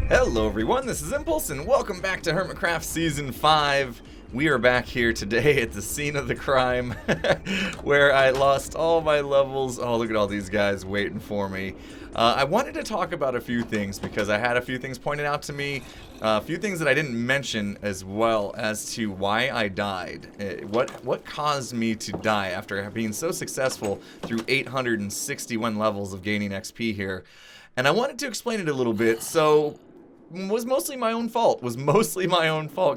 Hello everyone, this is Impulse and welcome back to HermitCraft Season 5. We are back here today at the scene of the crime where I lost all my levels. Oh, look at all these guys waiting for me. I wanted to talk about a few things because I had a few things pointed out to me, a few things that I didn't mention as well as to why I died. What caused me to die after being so successful through 861 levels of gaining XP here. And I wanted to explain it a little bit, so was mostly my own fault,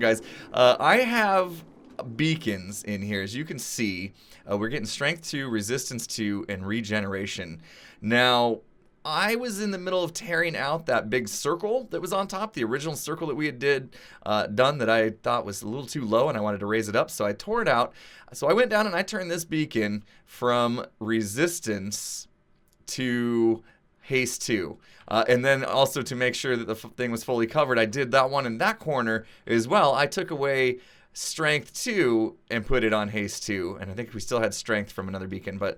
guys. I have beacons in here, as you can see. We're getting strength 2, resistance 2, and regeneration. Now, I was in the middle of tearing out that big circle that was on top, the original circle that we had done that I thought was a little too low and I wanted to raise it up, so I tore it out. So I went down and I turned this beacon from resistance to haste 2. And then also to make sure that the thing was fully covered, I did that one in that corner as well. I took away strength 2 and put it on haste 2. And I think we still had strength from another beacon. But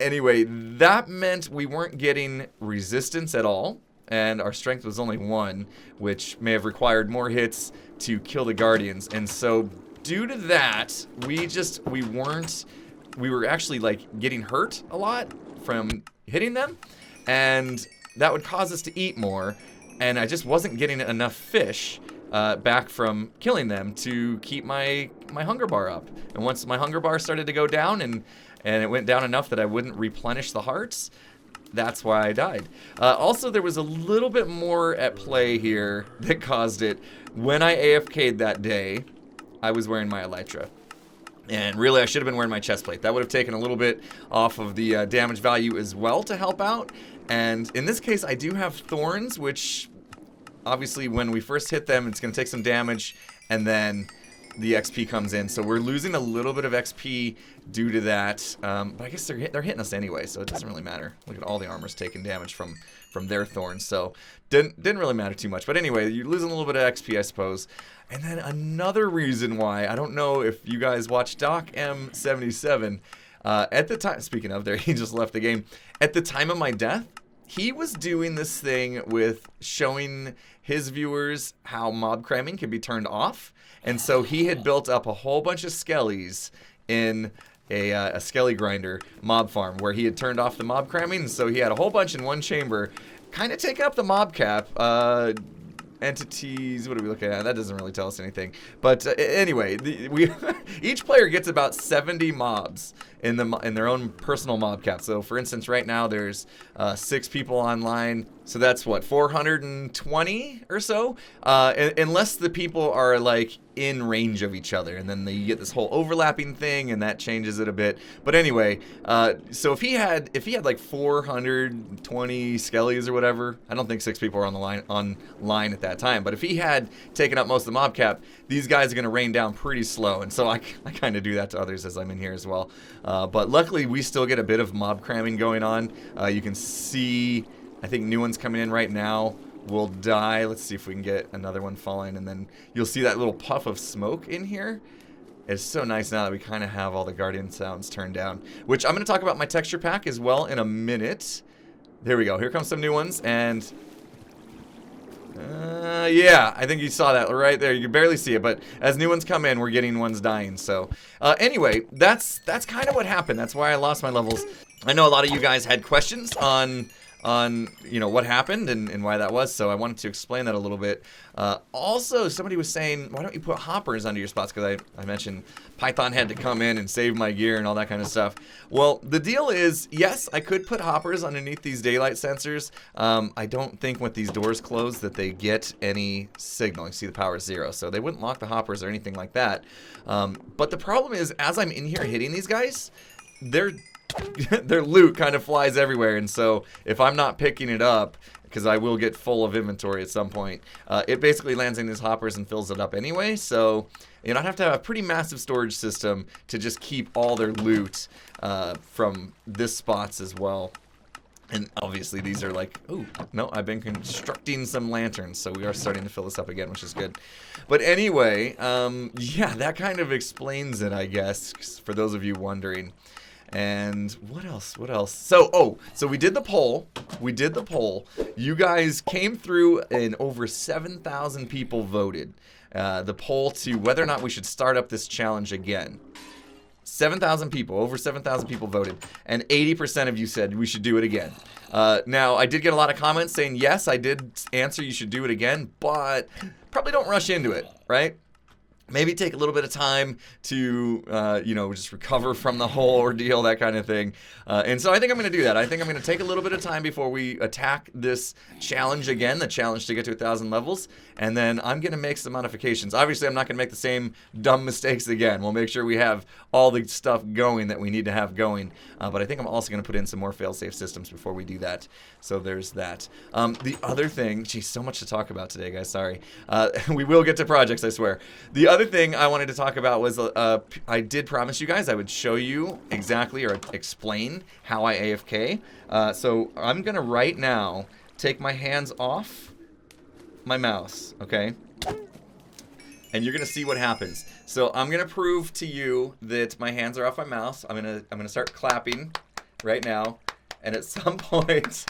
anyway, that meant we weren't getting resistance at all. And our strength was only 1, which may have required more hits to kill the guardians. And so due to that, we were actually like getting hurt a lot from hitting them. And that would cause us to eat more, and I just wasn't getting enough fish back from killing them to keep my hunger bar up. And once my hunger bar started to go down, and it went down enough that I wouldn't replenish the hearts, that's why I died. Also, there was a little bit more at play here that caused it. When I AFK'd that day, I was wearing my elytra. And really, I should have been wearing my chest plate. That would have taken a little bit off of the damage value as well to help out. And in this case, I do have thorns, which obviously when we first hit them, it's going to take some damage, and then the XP comes in. So we're losing a little bit of XP due to that. But I guess they're hitting us anyway, so it doesn't really matter. Look at all the armor's taking damage from their thorns, so didn't really matter too much. But anyway, you're losing a little bit of XP, I suppose. And then another reason why, I don't know if you guys watch Vanilla SMP at the time, speaking of there, he just left the game. At the time of my death, he was doing this thing with showing his viewers how mob cramming can be turned off. And so he had built up a whole bunch of skellies in a skelly grinder mob farm where he had turned off the mob cramming. And so he had a whole bunch in one chamber, kind of take up the mob cap. Entities, what are we looking at? That doesn't really tell us anything. But anyway, each player gets about 70 mobs in their own personal mob cap. So for instance, right now there's 6 people online. So that's what, 420 or so? Unless the people are like in range of each other, and then you get this whole overlapping thing, and that changes it a bit. But anyway, so if he had like 420 skellies or whatever, I don't think 6 people are online at that time. But if he had taken up most of the mob cap, these guys are going to rain down pretty slow, and so I kind of do that to others as I'm in here as well. But luckily, we still get a bit of mob cramming going on. You can see, I think new ones coming in right now will die. Let's see if we can get another one falling, and then you'll see that little puff of smoke in here. It's so nice now that we kind of have all the guardian sounds turned down, which I'm going to talk about my texture pack as well in a minute. There we go. Here comes some new ones, and yeah, I think you saw that right there. You can barely see it, but as new ones come in, we're getting ones dying. So anyway, that's kind of what happened. That's why I lost my levels. I know a lot of you guys had questions on what happened and why that was, so I wanted to explain that a little bit. Also, somebody was saying, why don't you put hoppers under your spots? Because I mentioned Python had to come in and save my gear and all that kind of stuff. Well, the deal is, yes, I could put hoppers underneath these daylight sensors. I don't think with these doors closed that they get any signal. You see the power is 0, so they wouldn't lock the hoppers or anything like that. But the problem is, as I'm in here hitting these guys, their loot kind of flies everywhere, and so if I'm not picking it up, because I will get full of inventory at some point, it basically lands in these hoppers and fills it up anyway. So I have to have a pretty massive storage system to just keep all their loot from this spots as well. And obviously these are like, oh, no, I've been constructing some lanterns, so we are starting to fill this up again, which is good. But anyway, yeah, that kind of explains it, I guess, for those of you wondering. And what else? What else? So, so we did the poll. We did the poll. You guys came through and over 7,000 people voted. The poll to whether or not we should start up this challenge again. 7,000 people, over 7,000 people voted, and 80% of you said we should do it again. Now, I did get a lot of comments saying, yes, I did answer you should do it again, but probably don't rush into it, right? Maybe take a little bit of time to, you know, just recover from the whole ordeal, that kind of thing. And so I think I'm going to do that. I think I'm going to take a little bit of time before we attack this challenge again, the challenge to get to 1,000 levels. And then I'm going to make some modifications. Obviously, I'm not going to make the same dumb mistakes again. We'll make sure we have all the stuff going that we need to have going. But I think I'm also going to put in some more fail-safe systems before we do that. So there's that. The other thing, geez, so much to talk about today, guys. Sorry. We will get to projects, I swear. The other thing I wanted to talk about was I did promise you guys I would show you exactly or explain how I AFK. So I'm going to right now take my hands off my mouse, okay? And you're going to see what happens. So I'm going to prove to you that my hands are off my mouse. I'm going to start clapping right now. And at some point,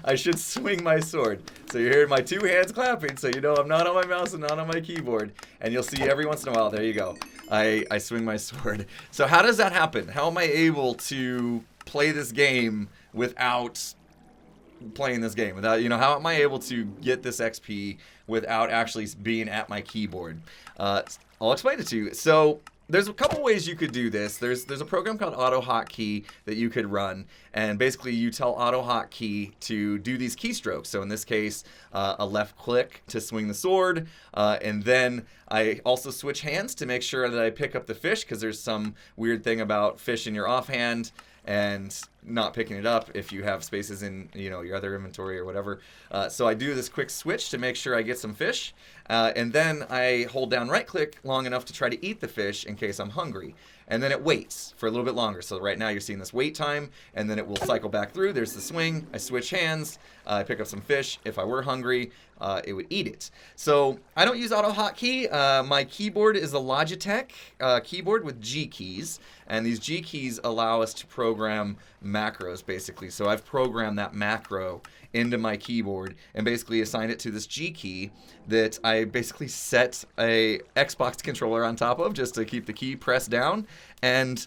I should swing my sword. So you're hearing my two hands clapping, so you know I'm not on my mouse and not on my keyboard. And you'll see every once in a while, there you go, I swing my sword. So how does that happen? How am I able to play this game without playing this game? Without, you know, how am I able to get this XP without actually being at my keyboard? I'll explain it to you. So there's a couple ways you could do this. There's a program called AutoHotkey that you could run, and basically you tell AutoHotkey to do these keystrokes. So in this case, a left click to swing the sword, and then I also switch hands to make sure that I pick up the fish, because there's some weird thing about fish in your offhand and not picking it up if you have spaces in, you know, your other inventory or whatever. So I do this quick switch to make sure I get some fish, and then I hold down right click long enough to try to eat the fish in case I'm hungry. And then it waits for a little bit longer. So right now you're seeing this wait time, and then it will cycle back through. There's the swing. I switch hands. I pick up some fish. If I were hungry, it would eat it. So I don't use AutoHotkey. My keyboard is a Logitech keyboard with G keys, and these G keys allow us to program macros, basically. So I've programmed that macro into my keyboard and basically assigned it to this G key that I basically set a Xbox controller on top of just to keep the key pressed down, and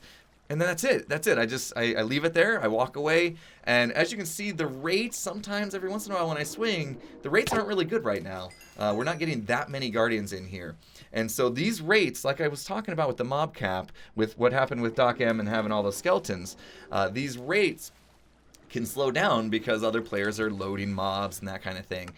then that's it. That's it. I leave it there. I walk away, and as you can see, the rates sometimes every once in a while when I swing, the rates aren't really good right now. We're not getting that many guardians in here. And so these rates, like I was talking about with the mob cap, with what happened with Doc M and having all those skeletons, these rates can slow down because other players are loading mobs and that kind of thing.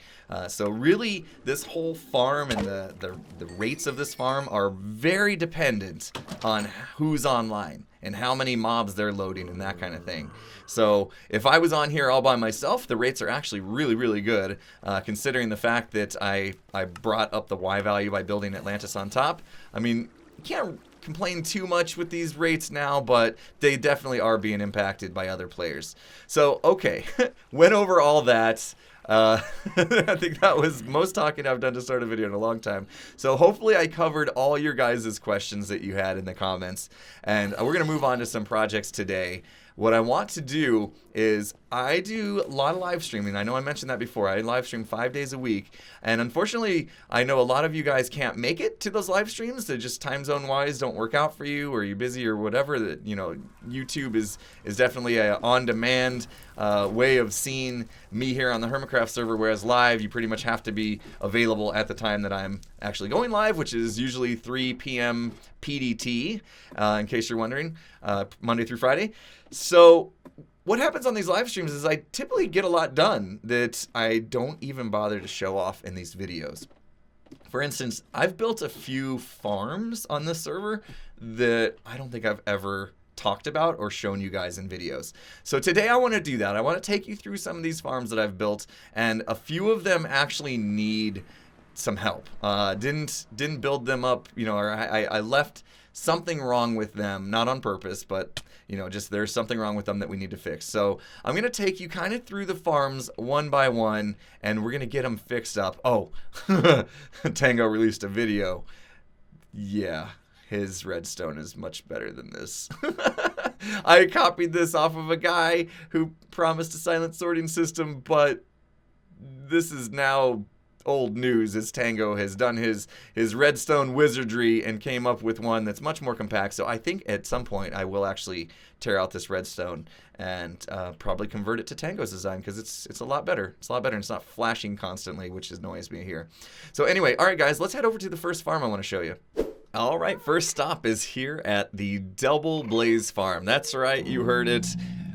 So really, this whole farm and the rates of this farm are very dependent on who's online and how many mobs they're loading and that kind of thing. So if I was on here all by myself, the rates are actually really, really good, considering the fact that I brought up the Y value by building Atlantis on top. I mean, you can't complain too much with these rates now, but they definitely are being impacted by other players. So, okay, went over all that. I think that was most talking I've done to start a video in a long time. So hopefully I covered all your guys' questions that you had in the comments. And we're going to move on to some projects today. What I want to do is I do a lot of live streaming. I know I mentioned that before. I live stream 5 days a week. And unfortunately, I know a lot of you guys can't make it to those live streams. They just time zone wise don't work out for you, or you're busy or whatever. That, you know, YouTube is definitely a on-demand way of seeing me here on the HermitCraft server, whereas live, you pretty much have to be available at the time that I'm actually going live, which is usually 3 p.m. PDT, in case you're wondering, Monday through Friday. So what happens on these live streams is I typically get a lot done that I don't even bother to show off in these videos. For instance, I've built a few farms on this server that I don't think I've ever talked about or shown you guys in videos. So today I want to do that. I want to take you through some of these farms that I've built, and a few of them actually need some help. Didn't build them up, you know, or I left something wrong with them, not on purpose, but you know, just there's something wrong with them that we need to fix. So I'm gonna take you kind of through the farms one by one, and we're gonna get them fixed up. Oh, Tango released a video. Yeah, his redstone is much better than this. I copied this off of a guy who promised a silent sorting system, but this is now old news as Tango has done his redstone wizardry and came up with one that's much more compact. So I think at some point I will actually tear out this redstone and probably convert it to Tango's design, because it's a lot better. It's a lot better, and it's not flashing constantly, which annoys me here. So anyway, all right guys, let's head over to the first farm I want to show you. All right, first stop is here at the Double Blaze Farm. That's right, you heard it.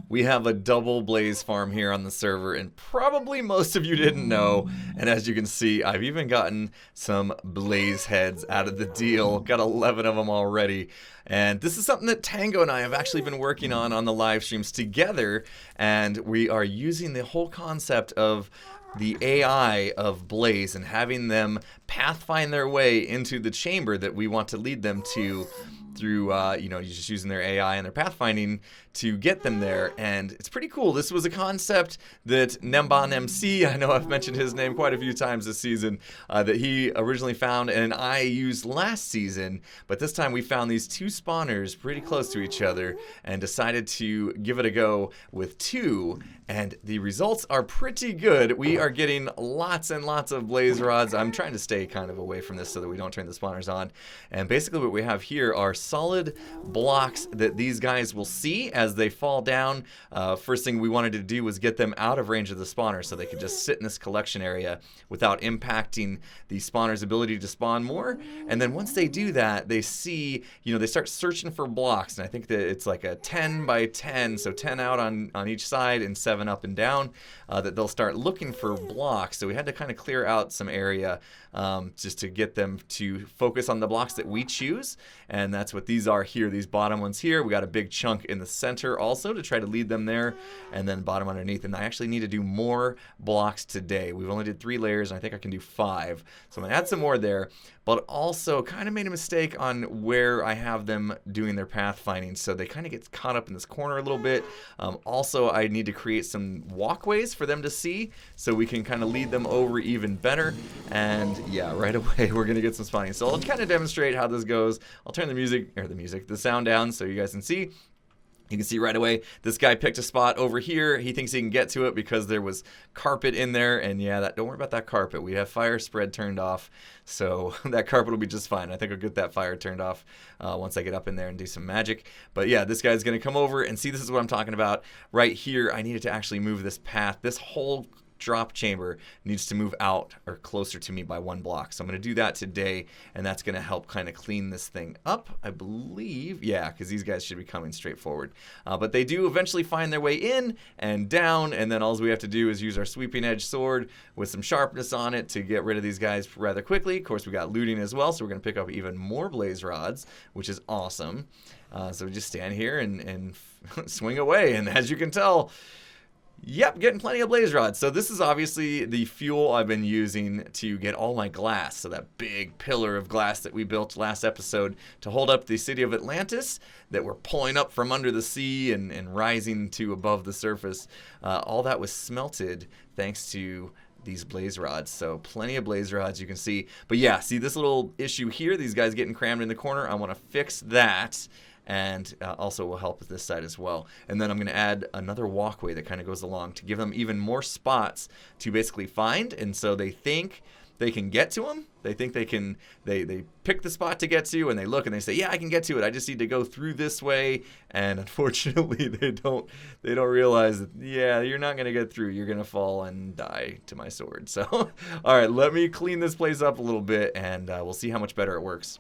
We have a double blaze farm here on the server, and probably most of you didn't know. And as you can see, I've even gotten some blaze heads out of the deal. Got 11 of them already. And this is something that Tango and I have actually been working on the live streams together. And we are using the whole concept of the AI of Blaze and having them pathfind their way into the chamber that we want to lead them to through, you know, just using their AI and their pathfinding to get them there. And it's pretty cool. This was a concept that Nemban MC, I know I've mentioned his name quite a few times this season, that he originally found and I used last season. But this time we found these two spawners pretty close to each other and decided to give it a go with two. And the results are pretty good. We are getting lots and lots of blaze rods. I'm trying to stay kind of away from this so that we don't turn the spawners on. And basically what we have here are solid blocks that these guys will see as they fall down. First thing we wanted to do was get them out of range of the spawner so they could just sit in this collection area without impacting the spawner's ability to spawn more. And then once they do that, they see, you know, they start searching for blocks. And I think that it's like a 10 by 10, so 10 out on each side and 7 up and down, that they'll start looking for blocks. So we had to kind of clear out some area just to get them to focus on the blocks that we choose. And that's what these are here, these bottom ones here. We got a big chunk in the center also to try to lead them there, and then bottom underneath. And I actually need to do more blocks today. We've only did 3 layers, and I think I can do 5. So I'm gonna add some more there, but also kind of made a mistake on where I have them doing their pathfinding. So they kind of get caught up in this corner a little bit. Also, I need to create some walkways for them to see so we can kind of lead them over even better. And yeah, right away we're gonna get some spawning. So I'll kind of demonstrate how this goes. I'll turn the sound down so you guys can see. You can see right away, this guy picked a spot over here. He thinks he can get to it because there was carpet in there. And yeah, don't worry about that carpet. We have fire spread turned off, so that carpet will be just fine. I think I'll get that fire turned off once I get up in there and do some magic. But yeah, this guy's gonna come over and see, this is what I'm talking about. Right here, I needed to actually move this path. This whole drop chamber needs to move out or closer to me by 1 block. So I'm going to do that today, and that's going to help kind of clean this thing up, I believe. Yeah, because these guys should be coming straight forward. But they do eventually find their way in and down, and then all we have to do is use our sweeping edge sword with some sharpness on it to get rid of these guys rather quickly. Of course, we got looting as well, so we're going to pick up even more blaze rods, which is awesome. So we just stand here and swing away, and as you can tell, yep, getting plenty of blaze rods. So this is obviously the fuel I've been using to get all my glass. So that big pillar of glass that we built last episode to hold up the city of Atlantis that we're pulling up from under the sea and rising to above the surface. All that was smelted thanks to these blaze rods. So plenty of blaze rods, you can see. But yeah, see this little issue here, these guys getting crammed in the corner. I want to fix that. And also will help with this side as well. And then I'm going to add another walkway that kind of goes along to give them even more spots to basically find. And so they think they can get to them. They think they can, they pick the spot to get to, and they look and they say, yeah, I can get to it. I just need to go through this way. And unfortunately, they don't realize that, yeah, you're not going to get through. You're going to fall and die to my sword. So, all right, let me clean this place up a little bit, and we'll see how much better it works.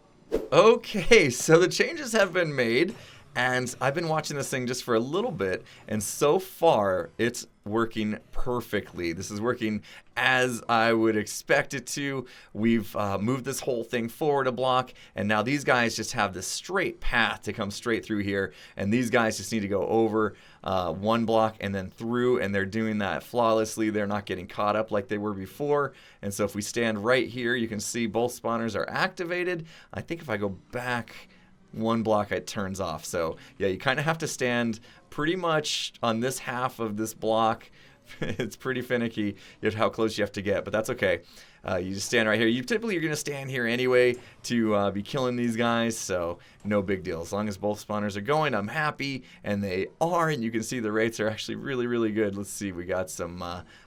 Okay, so the changes have been made, and I've been watching this thing just for a little bit, and so far it's working perfectly. This is working as I would expect it to. We've moved this whole thing forward a block, and now these guys just have this straight path to come straight through here, and these guys just need to go over 1 block and then through, and they're doing that flawlessly. They're not getting caught up like they were before. And so if we stand right here, you can see both spawners are activated. I think if I go back 1 block, it turns off. So yeah, you kind of have to stand pretty much on this half of this block it's pretty finicky how close you have to get, but that's okay. You just stand right here. Typically you're going to stand here anyway to be killing these guys, so no big deal. As long as both spawners are going, I'm happy, and they are, and you can see the rates are actually really, really good. Let's see, we got some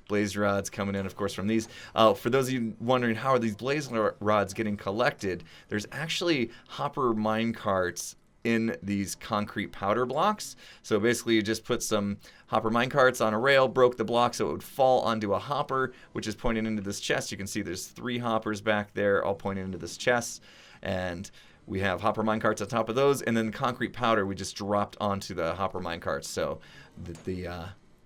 blaze rods coming in, of course, from these. For those of you wondering how are these blaze rods getting collected, there's actually hopper mine carts in these concrete powder blocks. So basically you just put some hopper minecarts on a rail, broke the block so it would fall onto a hopper, which is pointing into this chest. You can see there's 3 hoppers back there all pointing into this chest, and we have hopper minecarts on top of those, and then concrete powder we just dropped onto the hopper minecarts so that the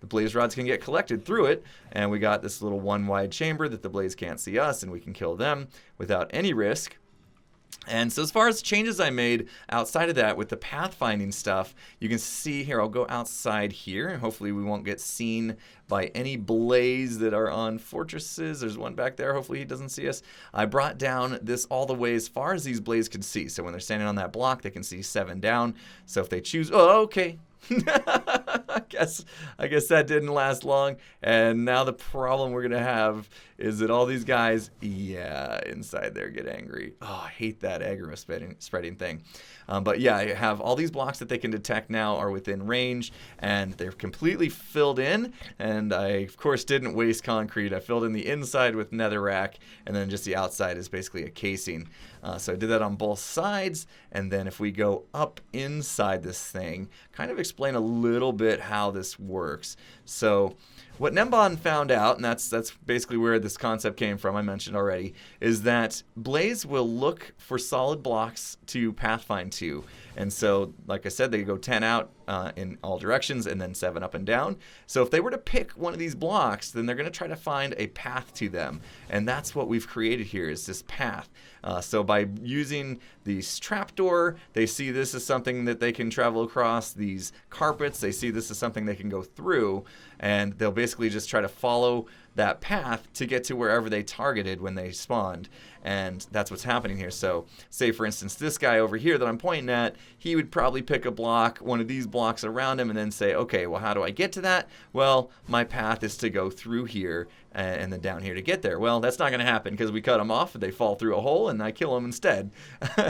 blaze rods can get collected through it, and we got this little one wide chamber that the blaze can't see us, and we can kill them without any risk. And so as far as changes I made outside of that with the pathfinding stuff, you can see here, I'll go outside here, and hopefully we won't get seen by any blaze that are on fortresses. There's one back there, hopefully he doesn't see us. I brought down this all the way as far as these blaze could see. So when they're standing on that block, they can see 7 down. So if they choose, oh, okay. I guess that didn't last long, and now the problem we're gonna have is that all these guys, yeah, inside there get angry. Oh, I hate that aggro spreading thing. But yeah, I have all these blocks that they can detect now are within range, and they're completely filled in, and I of course didn't waste concrete. I filled in the inside with netherrack, and then just the outside is basically a casing. So I did that on both sides, and then if we go up inside this thing, kind of explain a little bit how this works. So what Nembon found out, and that's basically where this concept came from, I mentioned already, is that Blaze will look for solid blocks to pathfind to. And so, like I said, they go 10 out in all directions and then 7 up and down. So if they were to pick one of these blocks, then they're going to try to find a path to them. And that's what we've created here, is this path. So by using these trapdoor, they see this as something that they can travel across. These carpets, they see this as something they can go through. And they'll basically just try to follow that path to get to wherever they targeted when they spawned. And that's what's happening here. So say, for instance, this guy over here that I'm pointing at, he would probably pick a block, one of these blocks around him, and then say, okay, well, how do I get to that? Well, my path is to go through here and then down here to get there. Well, that's not going to happen because we cut them off, they fall through a hole, and I kill them instead.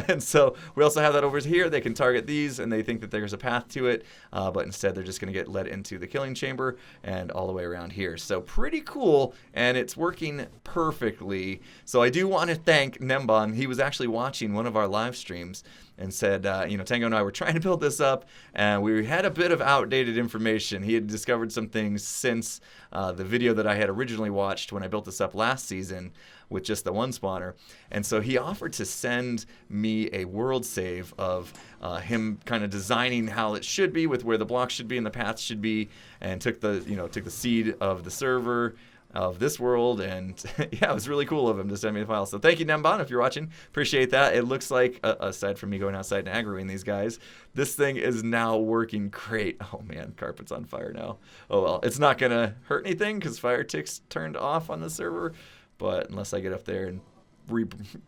And so we also have that over here. They can target these, and they think that there's a path to it, but instead they're just going to get led into the killing chamber and all the way around here. So pretty cool, and it's working perfectly. So I do want to thank Nembon. He was actually watching one of our live streams and said, you know, Tango and I were trying to build this up, and we had a bit of outdated information. He had discovered some things since the video that I had originally watched when I built this up last season with just the one spawner. And so he offered to send me a world save of him kind of designing how it should be with where the blocks should be and the paths should be, and took the seed of the server of this world, and yeah, it was really cool of him to send me the file. So thank you, Nembon, if you're watching. Appreciate that. It looks like, aside from me going outside and aggroing these guys, this thing is now working great. Oh man, carpet's on fire now. Oh well, it's not gonna hurt anything because fire tick's turned off on the server, but unless I get up there and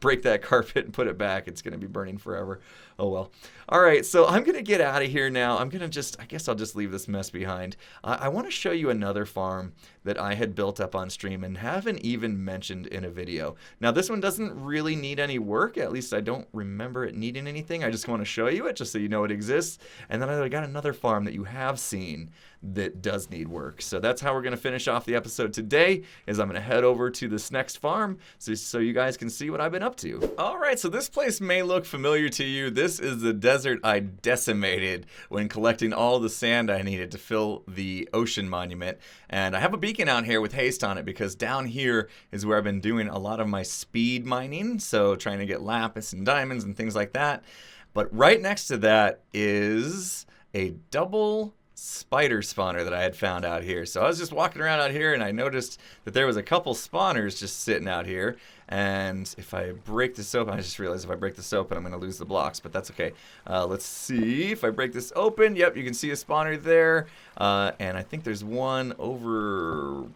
break that carpet and put it back, it's going to be burning forever. Oh well. All right, so I'm going to get out of here now. I'm going to I guess I'll just leave this mess behind. I want to show you another farm that I had built up on stream and haven't even mentioned in a video. Now this one doesn't really need any work, at least I don't remember it needing anything. I just want to show you it just so you know it exists. And then I got another farm that you have seen that does need work. So that's how we're going to finish off the episode today, is I'm going to head over to this next farm so you guys can see what I've been up to. All right, so this place may look familiar to you. This is the desert I decimated when collecting all the sand I needed to fill the ocean monument. And I have a beacon out here with haste on it because down here is where I've been doing a lot of my speed mining, so trying to get lapis and diamonds and things like that. But right next to that is a double spider spawner that I had found out here. So I was just walking around out here and I noticed that there was a couple spawners just sitting out here. And if I break this open, I just realized if I break this open, I'm going to lose the blocks, but that's okay. Let's see if I break this open. Yep, you can see a spawner there. And I think there's one over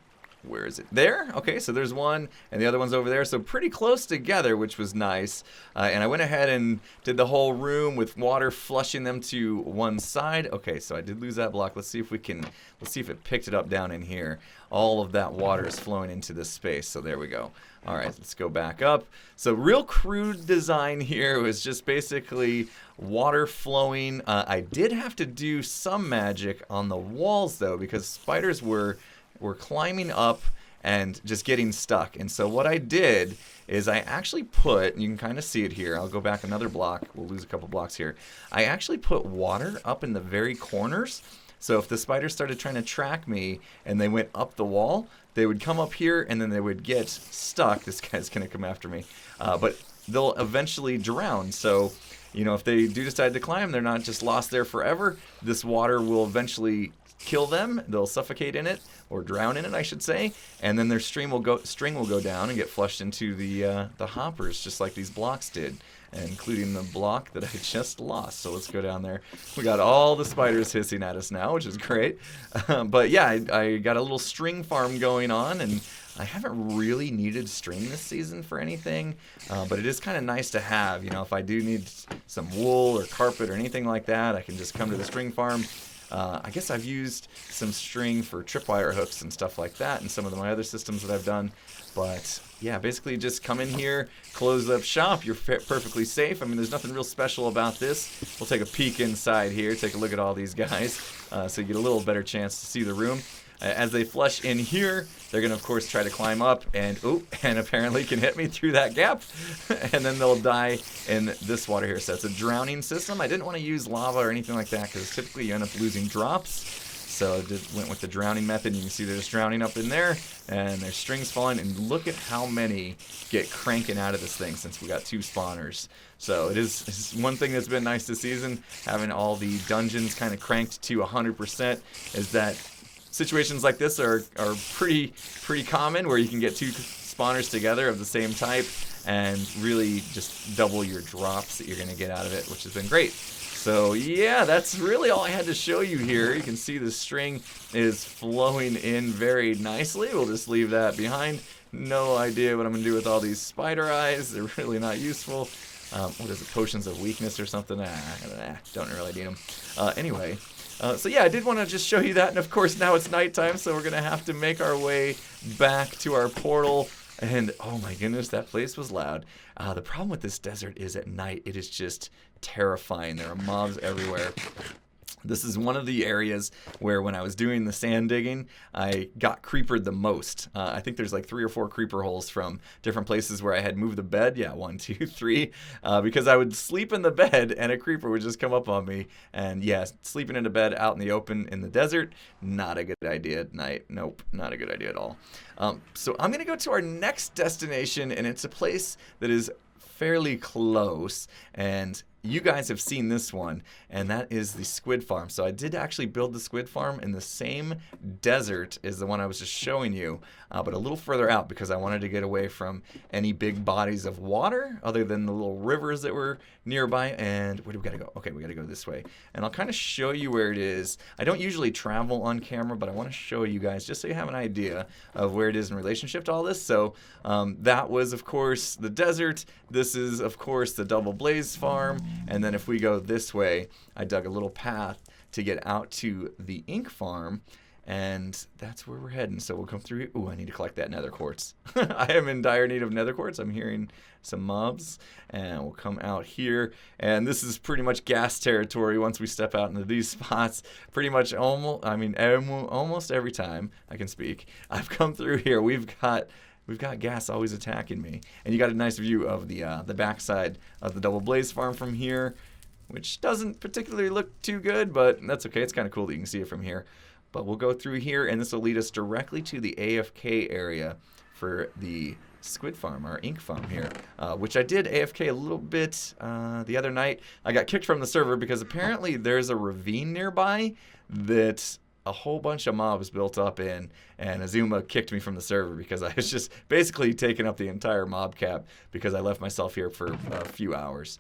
where is it? There? Okay, so there's one, and the other one's over there. So pretty close together, which was nice. And I went ahead and did the whole room with water flushing them to one side. Okay, so I did lose that block. Let's see if it picked it up down in here. All of that water is flowing into this space. So there we go. All right, let's go back up. So real crude design here was just basically water flowing. I did have to do some magic on the walls though, because spiders were climbing up and just getting stuck. And so what I did is I actually put, and you can kind of see it here, I'll go back another block, we'll lose a couple blocks here. I actually put water up in the very corners. So if the spiders started trying to track me and they went up the wall, they would come up here and then they would get stuck. This guy's gonna come after me. But they'll eventually drown. So, you know, if they do decide to climb, they're not just lost there forever. This water will eventually kill them. They'll suffocate in it, or drown in it, I should say, and then their string will go down and get flushed into the hoppers, just like these blocks did, including the block that I just lost. So let's go down there. We got all the spiders hissing at us now, which is great. But yeah, I got a little string farm going on, and I haven't really needed string this season for anything, but it is kind of nice to have. You know, if I do need some wool or carpet or anything like that, I can just come to the string farm. I guess I've used some string for tripwire hooks and stuff like that in some of my other systems that I've done. But yeah, basically just come in here, close up shop, you're perfectly safe. I mean, there's nothing real special about this. We'll take a peek inside here, take a look at all these guys, so you get a little better chance to see the room. As they flush in here, they're going to, of course, try to climb up, and apparently can hit me through that gap, and then they'll die in this water here. So it's a drowning system. I didn't want to use lava or anything like that, because typically you end up losing drops. So I went with the drowning method. You can see they're just drowning up in there, and there's strings falling, and look at how many get cranking out of this thing since we got 2 spawners. So it's one thing that's been nice this season, having all the dungeons kind of cranked to 100%, is that situations like this are pretty common, where you can get 2 spawners together of the same type and really just double your drops that you're going to get out of it, which has been great. So yeah, that's really all I had to show you here. You can see the string is flowing in very nicely. We'll just leave that behind. No idea what I'm going to do with all these spider eyes. They're really not useful. What is it, potions of weakness or something? Don't really need them. Anyway. So yeah, I did want to just show you that, and of course now it's nighttime, so we're going to have to make our way back to our portal, and oh my goodness, that place was loud. The problem with this desert is at night, it is just terrifying. There are mobs everywhere. This is one of the areas where when I was doing the sand digging, I got creepered the most. I think there's like 3 or 4 creeper holes from different places where I had moved the bed. Yeah, 1, 2, 3. Because I would sleep in the bed and a creeper would just come up on me. And yeah, sleeping in a bed out in the open in the desert, not a good idea at night. Nope, not a good idea at all. So I'm going to go to our next destination, and it's a place that is fairly close, and you guys have seen this one, and that is the squid farm. So I did actually build the squid farm in the same desert as the one I was just showing you, but a little further out, because I wanted to get away from any big bodies of water other than the little rivers that were nearby. And where do we gotta go? Okay, we gotta go this way, and I'll kind of show you where it is. I don't usually travel on camera, but I want to show you guys just so you have an idea of where it is in relationship to all this. So that was, of course, the desert. This is, of course, the double blaze farm. And then if we go this way, I dug a little path to get out to the ink farm, and that's where we're heading. So we'll come through here. Ooh, I need to collect that nether quartz. I am in dire need of nether quartz. I'm hearing some mobs, and we'll come out here. And this is pretty much gas territory once we step out into these spots. Pretty much almost every time I can speak, I've come through here. We've got gas always attacking me. And you got a nice view of the backside of the double blaze farm from here, which doesn't particularly look too good, but that's okay. It's kind of cool that you can see it from here. But we'll go through here, and this will lead us directly to the AFK area for the squid farm, our ink farm here, which I did AFK a little bit the other night. I got kicked from the server because apparently there's a ravine nearby that a whole bunch of mobs built up in, and Azuma kicked me from the server because I was just basically taking up the entire mob cap because I left myself here for a few hours.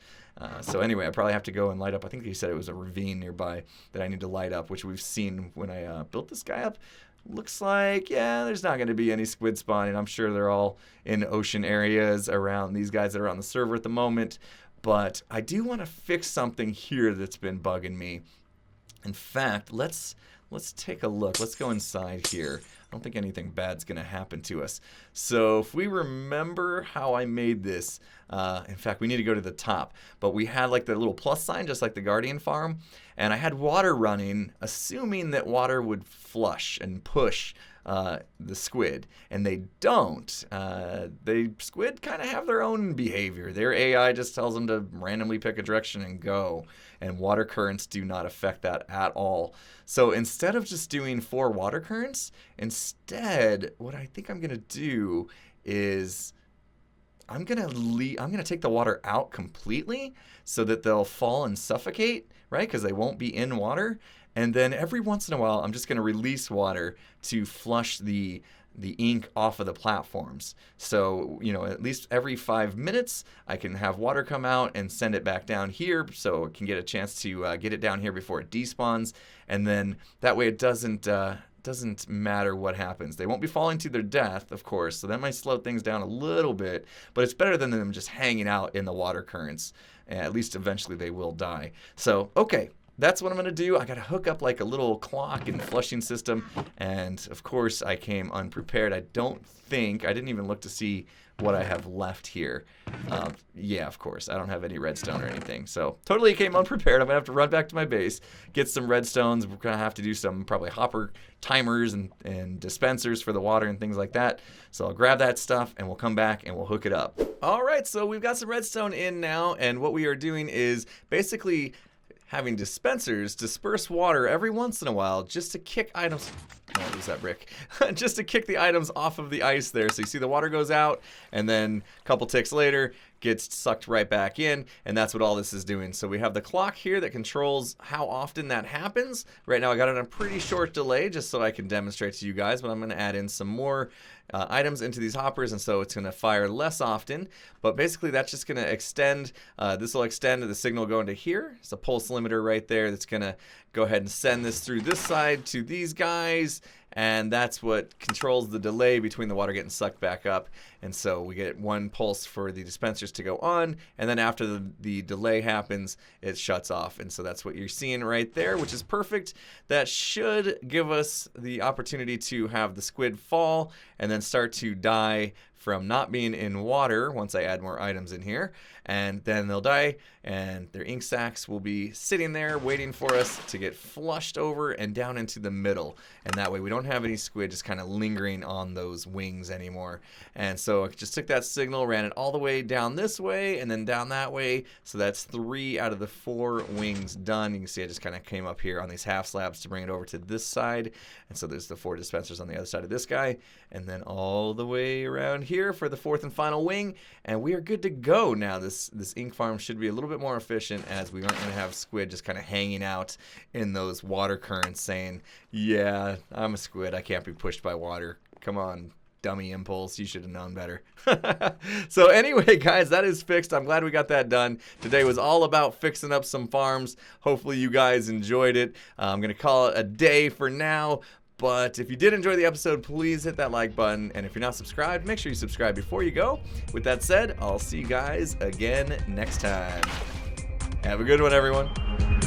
So anyway, I probably have to go and light up. I think he said it was a ravine nearby that I need to light up, which we've seen when I built this guy up. looks like, yeah, there's not going to be any squid spawning. I'm sure they're all in ocean areas around these guys that are on the server at the moment. But I do want to fix something here that's been bugging me. In fact, let's take a look. Let's go inside here. I don't think anything bad's going to happen to us. So if we remember how I made this, in fact, we need to go to the top. But we had like the little plus sign, just like the Guardian farm. And I had water running, assuming that water would flush and push the squid, and they don't. Squid kind of have their own behavior. Their AI just tells them to randomly pick a direction and go, and water currents do not affect that at all. So instead of just doing 4 water currents, instead what I think I'm gonna do is I'm gonna take the water out completely so that they'll fall and suffocate, right? Because they won't be in water. And then every once in a while, I'm just going to release water to flush the ink off of the platforms. So, you know, at least every 5 minutes, I can have water come out and send it back down here so it can get a chance to get it down here before it despawns. And then that way it doesn't matter what happens. They won't be falling to their death, of course, so that might slow things down a little bit, but it's better than them just hanging out in the water currents. At least eventually they will die. So, okay. That's what I'm going to do. I got to hook up like a little clock and flushing system. And of course, I came unprepared. I didn't even look to see what I have left here. Yeah, of course. I don't have any redstone or anything. So totally came unprepared. I'm going to have to run back to my base, get some redstones. We're going to have to do some probably hopper timers and dispensers for the water and things like that. So I'll grab that stuff and we'll come back and we'll hook it up. All right, so we've got some redstone in now. And what we are doing is basically having dispensers disperse water every once in a while just to kick items. Oh, use that brick. Just to kick the items off of the ice there. So you see the water goes out, and then a couple ticks later, gets sucked right back in, and that's what all this is doing. So we have the clock here that controls how often that happens. Right now I got it on a pretty short delay just so I can demonstrate to you guys, but I'm going to add in some more items into these hoppers, and so it's going to fire less often. But basically that's just going to extend, this will extend the signal going to here. It's a pulse limiter right there that's going to go ahead and send this through this side to these guys, and that's what controls the delay between the water getting sucked back up. And so we get 1 pulse for the dispensers to go on, and then after the delay happens, it shuts off. And so that's what you're seeing right there, which is perfect. That should give us the opportunity to have the squid fall and then start to die from not being in water once I add more items in here, and then they'll die and their ink sacs will be sitting there waiting for us to get flushed over and down into the middle, and that way we don't have any squid just kind of lingering on those wings anymore. And so I just took that signal, ran it all the way down this way and then down that way, so that's 3 out of the 4 wings done. You can see I just kind of came up here on these half slabs to bring it over to this side, and so there's the 4 dispensers on the other side of this guy, and then all the way around here for the 4th and final wing, and we are good to go now. This ink farm should be a little bit more efficient, as we aren't going to have squid just kind of hanging out in those water currents saying, yeah, I'm a squid, I can't be pushed by water. Come on, dummy Impulse, you should have known better. So anyway, guys, that is fixed. I'm glad we got that done. Today was all about fixing up some farms. Hopefully you guys enjoyed it. I'm going to call it a day for now. But if you did enjoy the episode, please hit that like button. And if you're not subscribed, make sure you subscribe before you go. With that said, I'll see you guys again next time. Have a good one, everyone.